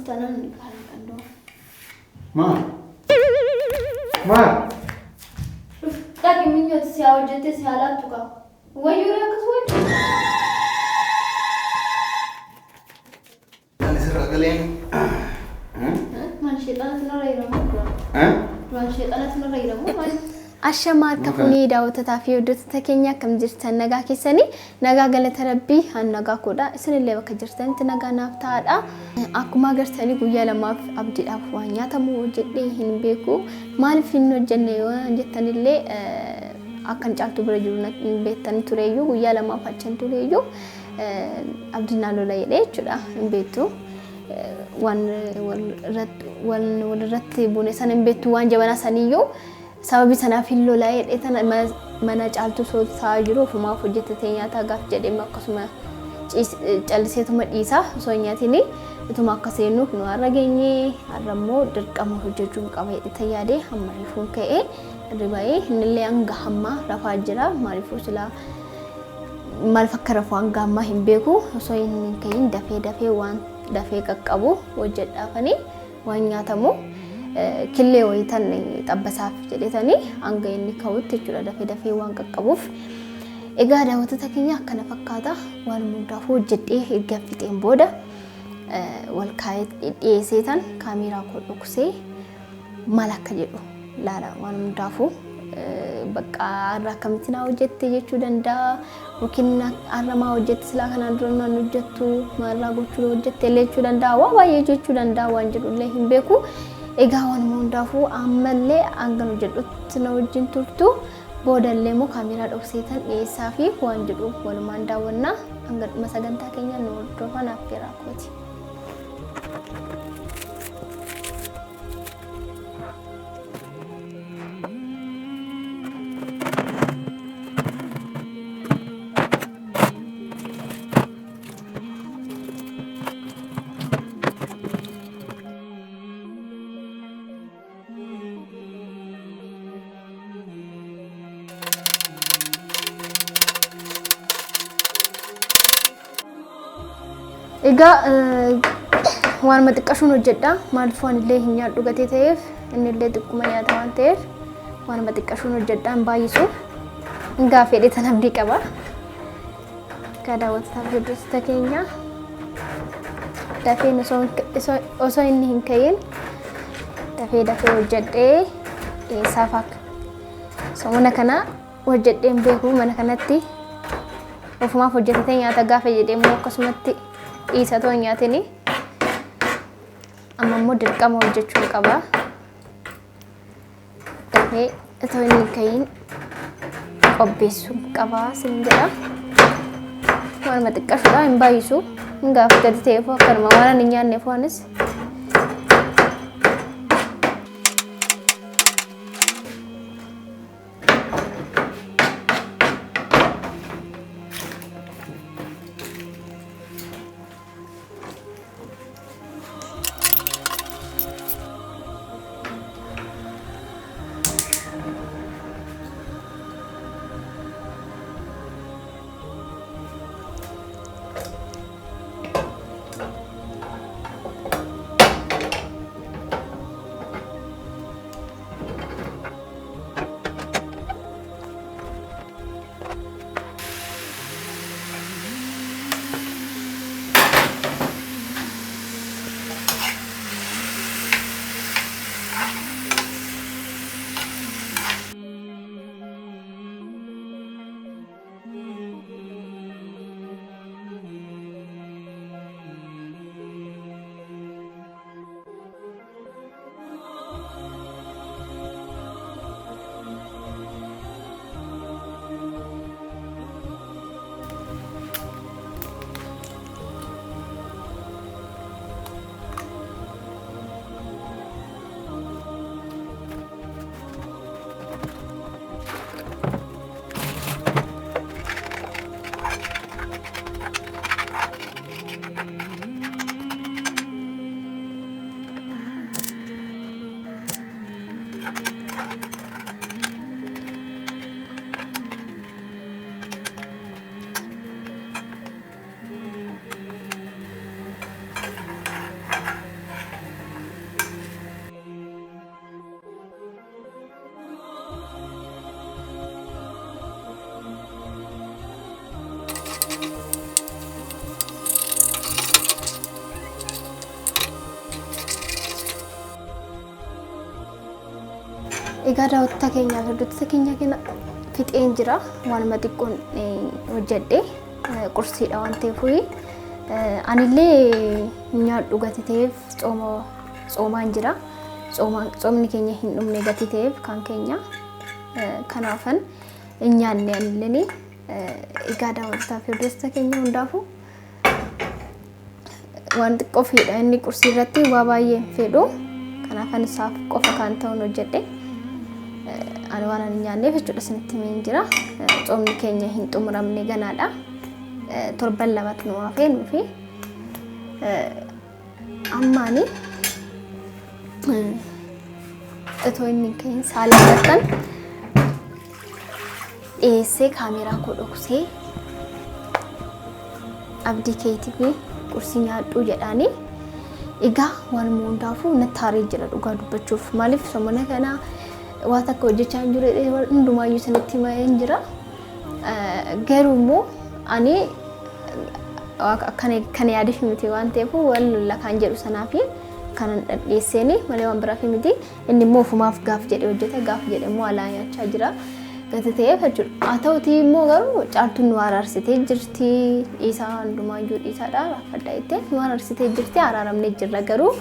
tanan kan do. Ma. Taki min yo siya wajete siya tuka. Wayura kaswat. Nani sira galeen. Man shaytan tunarayra mo. Man shaytan tunarayra mo. Ashamaar kafuni daawwatataa fi hordoftoota keenya akkam jirtan nagaa keessanii nagaa galata rabbii han nagaa koodha isinillee bakka jirtanitti nagaa naaf ta'aadha akkuma agartanii guyyaa lamaaf abdiidhaaf waan nyaatamu jedhee hin beeku maaliif hin hojjenne yoo jettanillee akkan caaltu bira jiru beektanii tureeyyuu guyyaa lamaaf achan tureeyyuu abdiin lola jedhee jechuudha hin beektu waan walirratti buune sana hin beektu waan jabana saniyyuu sababi sanaaf hin lolaa jedheetan mana caaltu sootaa jiru ofumaaf hojjetatee nyaata gaaf jedhee akkasuma calliseetuma dhiisaa osoo nyaatini ituma akka seennuuf nu har'a geenyee har'ammoo dirqama hojjechuun qaba jedhee yaadee hamma rifuun ka'ee ribaa'ee innillee hanga hammaa rafaa jira maaliifuu silaa maal fakka rafuu hanga hammaa hin beeku osoo hin ka'iin dafee waan dafee qaqqabu hojjedhaafanii waan nyaatamu killee wayitan xabbasaaf jedhetanii hanga inni ka'utti jechuudha dafee waan qaqqabuuf egaa daawwattoota keenya akkana fakkaata waan hundaafuu hojjedhee erga fixeen booda wal kaa'ee dhiyeesseetan kaameeraa koo dhoksee maal akka jedhu laala waan hundaafuu bakka har'a akkamitti naa hojjette jechuu danda'a yookiin har'a maa hojjette silaa kanaan dura naan hojjettu maalirraa gochuu hojjette illee jechuu danda'a waa baay'ee jechuu danda'a waan jedhullee hin beeku egaa waan hundaafuu ammallee hanga hojjedhutti na wajjin turtu boodallee moo kaameeraa dhokseetan dhiyeessaa fi waan jedhu walumaan daawwannaa hanga dhuma sagantaa keenya nu hordofaa affeeraa kooti. Egaa waan matiqqashuun hojjedha maaliif waan illee hin nyaadhu gatee ta'eef inni illee xiqquma nyaata waan ta'eef waan matiqqashuun hojjedha hin baay'isu egaa fedhii tan abdii qaba egaa daawwattoota fi hordoftoota keenya dafeen osoo inni hin ka'iin dafee hojjedhee dhiyeessaaf akka so mana kana hojjedhee hin beeku mana kanatti ofumaaf hojjetatee nyaata gaafa jedhee immoo akkasumatti isa to nyaatini amma immoo dirqama hojjechuu qaba dafee itoo inni ka'iin qopheessuu qaba sin jedha waan xiqqaashuudha hin baay'isu hin gaafa gadi ta'eef akkanuma waan hin nyaanneef waanis Egaa daawwattoota keenyaaf hordoftoota keenya kana fixeen jira. Waanuma xiqqoon hojjedhee qursiidha waan ta'eef anillee nyaadhu gatii ta'eef tsoomaan jira. Tsoomni keenya hin dhumne gatii ta'eef kan keenya kanaafan hin nyaanne anillee egaa daawwattootaaf hordoftoota keenya hundaafuu waan xiqqoo fedha inni qursii irratti waa baay'ee fedhu kanaafan isaaf qofa kan ta'uun hojjedhe. Ani waan ani nyaanneef jechuudha isinitti himee jira. Tsoomni keenya hin xumuramne ganaadha. Torban lamatu nu hafee nuufi ammaani itoo inni keenya saala irrattan dhiyeessee kaameeraa koo dhoksee abdii keetii fi qursii nyaadhuu jedhaanii egaa waan hundaafuu natti haaree jira dhugaa dubbachuuf maaliif somona kanaa waan akka hojjechaa hin jiru hundumaayyuu isinitti himee jira. Garuu immoo ani kan yaadif miti waan ta'eef waan lola kan jedhu sanaa fi kan dhiyeesseeni malee waan biraaf miti. Inni immoo ofumaaf gaaf jedhee hojjete gaaf jedhee immoo alaa nyaachaa jira. Gatii ta'eef jechuudha. Haa ta'utii immoo garuu caaltuun nu araarsitee jirti. Dhiisaa hundumaayyuu dhiisaadha faddaa jettee nu araarsitee jirti araaramnee jirra garuu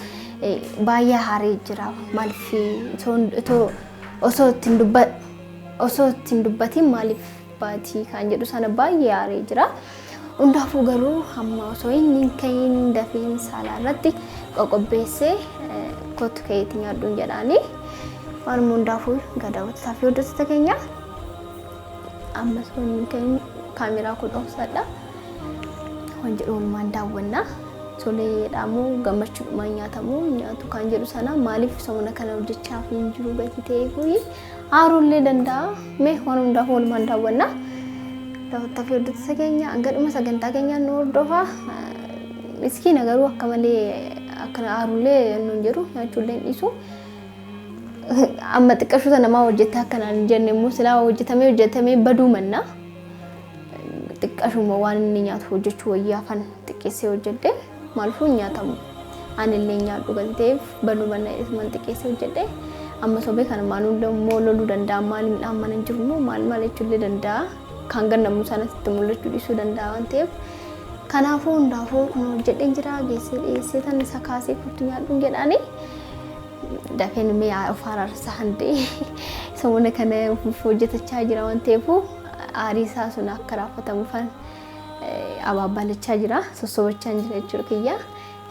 baay'ee haaree jira. Maaliif osoo ittiin dubbatiin maaliif baatii kan jedhu sana baay'ee haaree jira. Hundaafuu garuu hamma osoo hin ka'iin dafeen saalaa irratti qoqobbeessee kottu keetii nyaadhuun jedhaanii waan hundaafuu daawwattootaa fi hordoftoota keenya amma osoo hin ka'iin kaameeraa koo dhoksadha. Waan jedhu walumaan daawwannaa. Toleedhaamoo gammachuudhumaan nyaatu kan jedhu sana maaliif somona kana hojjechaaf hin jiru gatii ta'eef haarullee danda'a. Mee waan hundaafuu walumaan daawwannaa. Daawwattootaa fi hordoftoota keenya hanga sagantaa keenyaan nu hordofaa. Miskiina garuu akka malee akka haarullee nuun jedhu nyaachuullee hin dhiisu. Amma xiqqashoota namaa hojjette akkanaan hin jenne immoo silaa hojjetamee baduu manna. Xiqqashuma waan inni nyaatu hojjechuu wayyaa kan xiqqeessee hojjedhe maaliifuu nyaatamu. Anillee nyaadhu gatii ta'eef baduu manna xiqqeessee hojjedhe. Amma sobee kana maaluu immoo loluu danda'a maaliin mana hin jiru immoo maal jechuullee danda'a. Kan gannamu sanatti mul'achuu dhiisuu danda'a waan ta'eef kanaafuu hundaafuu kun hojjedheen jira geessee dhiyeessee tan isa kaasee kottu nyaadhuun jedhaanii dafeen mi'aa of araarsaa handee somona kana hojjetachaa jira waan ta'eef aarii isaa sun akka raafatamu fan abaabbalachaa jira sossobachaa jira jechuudha kiyya.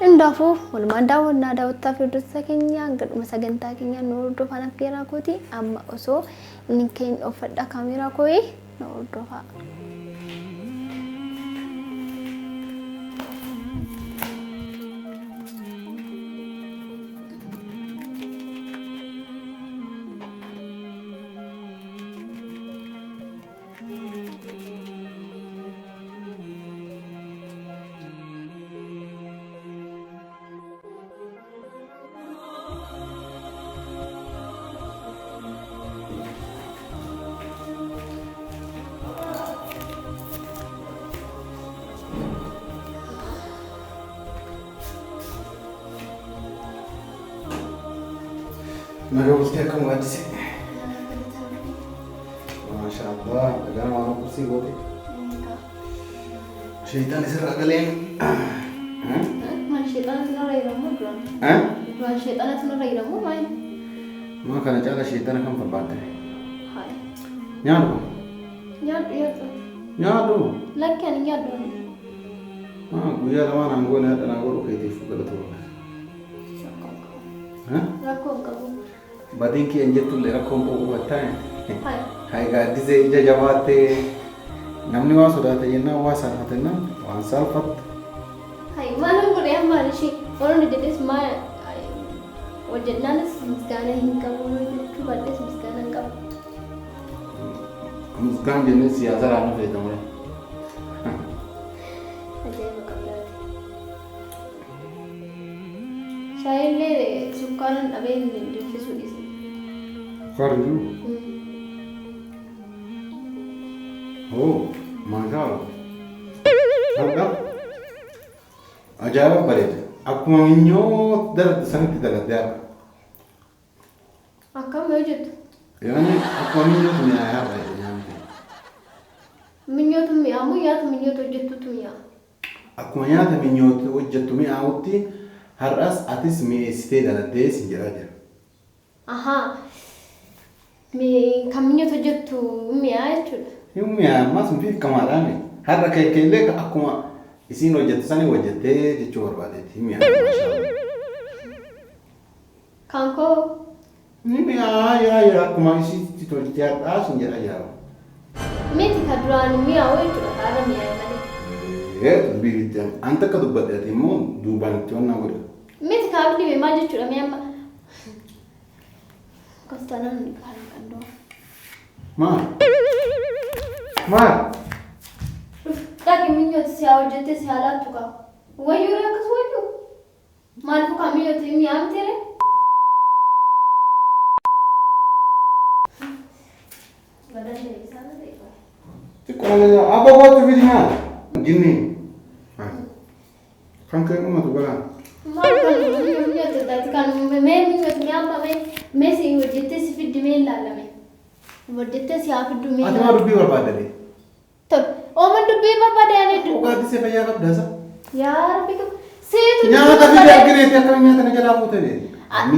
Hundaafuu walumaan daawwannaa daawwattootaa fi hordoftoota keenya hanga sagantaa keenya nu hordofan affeeraa kooti amma osoo inni keenya uffadha kaameeraa koo'ee nu hordofaa. Naga bultee akkam gaaddise. Maashaallah, dhagaa waan qursii goote. Shaytaan isirraa galeen. Maal shaytaan isirraa hiramu duraan? Duraan shaytaan isirraa hiramu maal? Maa kana caala shaytaana kan barbaadde? Hayi. Nyaadhu? Nyaadhu. Nyaadhu? Lakki ani nyaadhu. Guyyaa lamaan aangoo nyaadha naa godhu keetiif galatu. Rakkoo qabu. Badin ki enjettulle rakkoon qabu battaa. Hai gaaddisee ija jabaattee namni waa sodaate jennaan waa saalfatennaan waan saalfattu. Hai maal godhee ammaan ishee warroonni jedhes maal hojjennaanis misgaana hin qabu jechuu baadhees misgaana hin qabu. Misgaan jennee siyaasa raanuu fayyadamu. Ajaa'iba qabdaati. Shaayillee sukkaaran dhabee hin dubbisuu dhiise. Farju? Oh, maashaallah. Harka ajaa'iba bareeda. Akkuma minyoo darate sanitti dalagaa. Akkam yoo jettu? Yani akkuma minyootu mi'aayaa baay'ee nyaanni. Minyootu mi'aamu nyaata minyootu hojjettutu mi'aamu. Akkuma nyaata minyootu hojjettu mi'aawutti har'as atis mi'eessitee daladdee sin jedhaa jira. Ahaa. Kan minyootu hojjettu mi'aa jechuudha. Hin mi'aa ammas hin beekamaadhaan har'a keellee akkuma isiin hojjettu sanii hojjettee jechuu barbaadeetti hin mi'aa. Kan koo. Ni mi'aa akkuma isiitti tolchee har'aa sin jedhaa jira. Miti kan duraan mi'aawu jechuudha haala mi'aa malee. Biirichaan anta akka dubbadheeti immoo duubaan itti onnaa godha. Miti kan dhibee maal jechuudha mi'aa Kostanaan ni kaalu kan doo. Maal? Dhaqi minyooti si haa hojjettee si haa laattu qaba. Wayyuu akkas wayyuu. Maaliif kan minyooti mi'aamtere? Apa kau tu video gini? Kan kau mau tu berapa? Maal kan minyooti taati kan minyooti mi'aama mee si hojjettee si fiddi mee ilaalame. Hojjettee si haa fiddu mee Ati mau dubbii barbaadde? Tol, ooman dubbii barbaade ani dubbii. Dhugaatti si fayyaa qabda sa? Yaa Rabbi kam. Seetu Nyaata biyya argineeti akka nyaata na jalaa fuutanii.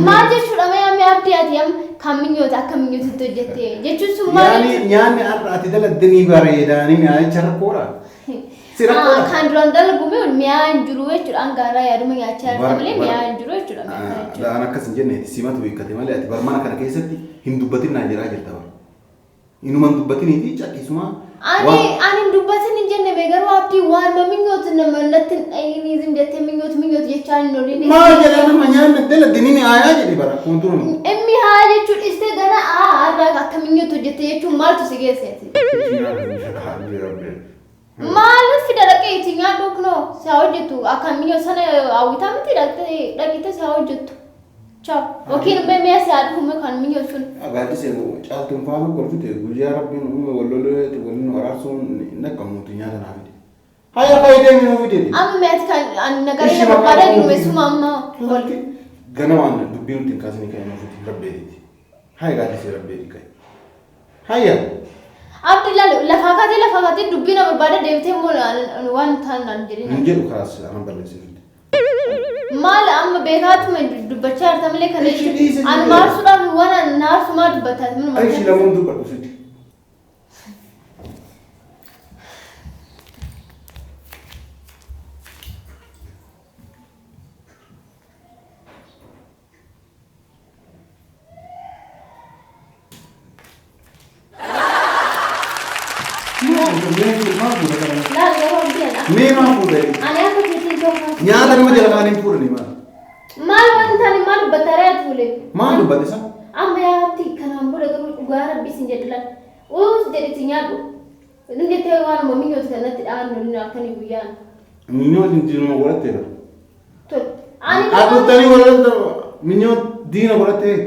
maal jechuudha mee abdii ati kan minyoota akka minyootitti hojjettee jechuun sun maal? Nyaanni ati daladdanii bareedanii nyaanicha rakkoodha. Si rakkoodha. Kan duraan dalagume mi'aa hin jiru jechuudha. Angaaraa yaaduma nyaachaa jirta malee mi'aa hin jiru jechuudha. Dhaan akkas hin jenne simatu beekkate malee ati barmana kana keessatti hin dubbatin naan jedhaa jirta bara. Inuman dubbatiniiti callisuma. Ani dubbatin hin jenne garuu abdii waan minyooti natti hin jettee minyooti jechaa hin oolini. Maal jedhaa nama nyaanni daladdanii mi'aayaa jedhe bara kuntuun. Inni haa jechuudha istee gana aadaa akka minyooti hojjette jechuun maaltu si geesseeti? Maal fida dhaqee itti nyaadhu kunoo si haa hojjettu akka minyooti sana hawwitaa miti dhaqite si haa hojjettu. Ciao. Okiin mee si haa dhufume kan minyooti sun. Agaatti seenu caaltuun faana kolfite guyyaa rabbiin uume wallolootti waliin waraarsuun nakkamuutu nyaata naa fide. Haya faayidee minuu fide. Amma mee ati kan nagarii barbaada jiru suma amma. Gana waan dubbiin nuti hin kaasanii kan inni ofitti rabbeeti. Haya gaatti si rabbeeti kai. Haya. Abdillah lafaa kaatee dubbii na barbaada deemtee immoo waan ta'an naan jedhina. Hin jedhu kaas anan balleessifte. Maal amma beekaatuma dubbachaa jirta malee kana jechuudha. Ani maarsuudhaaf waan naarsumaa dubbataa jiru. Aishi lamuun dubbadhu fiti. Nyaata nama jala kaaniin fuudhani maal? Maal wanta ani maal dubbataa tuule? Maal dubbate isa? Amma yaatti kanaan booda garuu dhugaa rabbii sin jedhan. Uus jedhiti nyaadhu. Inni jettee waan minyoota kanatti dhaannu akkanii guyyaan. Minyoota diinuma godhatteera. Tol. Ani Aduuttanii godhatte minyoota diina godhattee.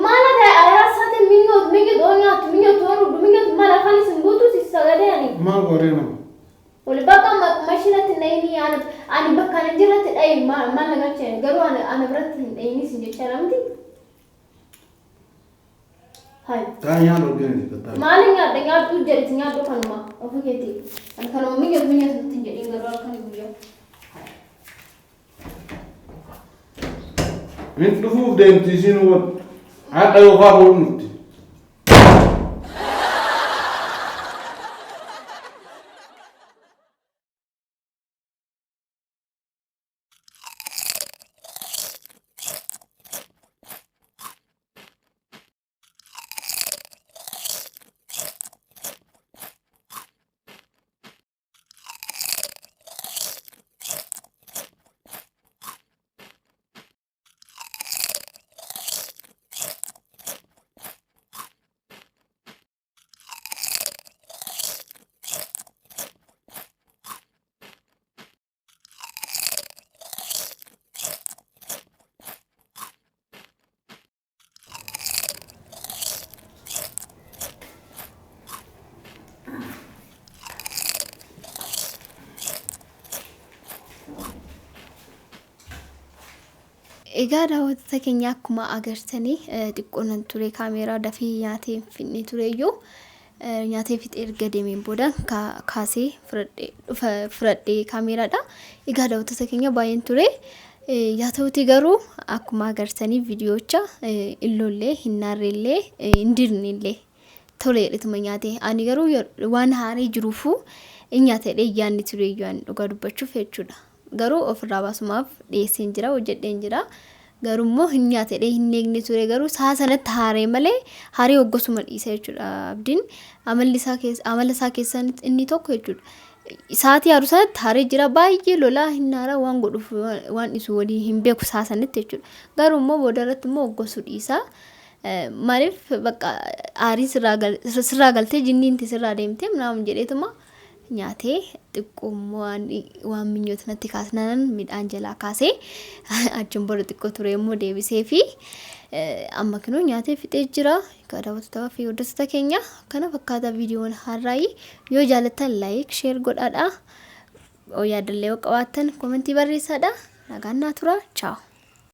Maal ta'e araarsaate minyoota oo nyaattu minyoota oo ruddu minyoota maal afaan isin guutuu si sagalee ani. Maal godhee nama? Wali bakka mashinatti nayini ani bakka ani jirratti dhayi maal nagalchee garuu ani biratti hin dhayini sin jecha namti. Hai. Taa nyaata organisi tattaara. Maali nyaadhu jedhiti nyaadhu kanuma ofii keetti. Ani kanuma minyoota nutti hin jedhin garuu akkani guyyaa. Min dhufuuf deemti isin haadha yookaan boonu nuti. egaa daawwattoota keenya akkuma agartanii xiqqoonan ture kaameeraa dafii nyaatee finni tureyyuu nyaatee fixee erga deemeen booda kaasee fudhadhee kaameeraadha. Egaa daawwattoota keenya baay'een ture. Yaa ta'uti garuu akkuma agartanii viidiyoocha illoollee hinnaarreellee hindirnillee toleedhituma nyaate. Ani garuu waan haaree jiruufu nyaatee yaanni tureyyuu an dhugaa dubbachuuf jechuudha. Garuu ofirraa baasumaaf dhiyeesseen jira hojjedheen jira. Garuu immoo hin nyaatee hin eegne ture garuu saa sanatti haaree malee haaree hoggosuma dhiisa jechuudha. Abdiin amala isaa keessaa inni tokko jechuudha. Saatii haaruu sanatti haaree jira baay'ee lolaa hin naara waan godhuuf waan isu walii hin beeku saa sanatti jechuudha. Garuu immoo booda irratti immoo hoggosu dhiisa. Maaliif bakka aarii sirraa galtee jinniin sirraa deemtee naam jedheetuma nyaatee xiqqoo waan minyoota natti kaasnaan midhaan jalaa kaasee achiin booda xiqqoo ture immoo deebisee fi amma kinoo nyaatee fixee jira. Daawwattoota fi hordoftoota keenya kana fakkaata viidiyoon har'aayi. Yoo jaallattan laayik sheer godhaadha. Yaadallee yoo qabaattan koomentii barreessaadha. Nagaan naa tura. Ciao.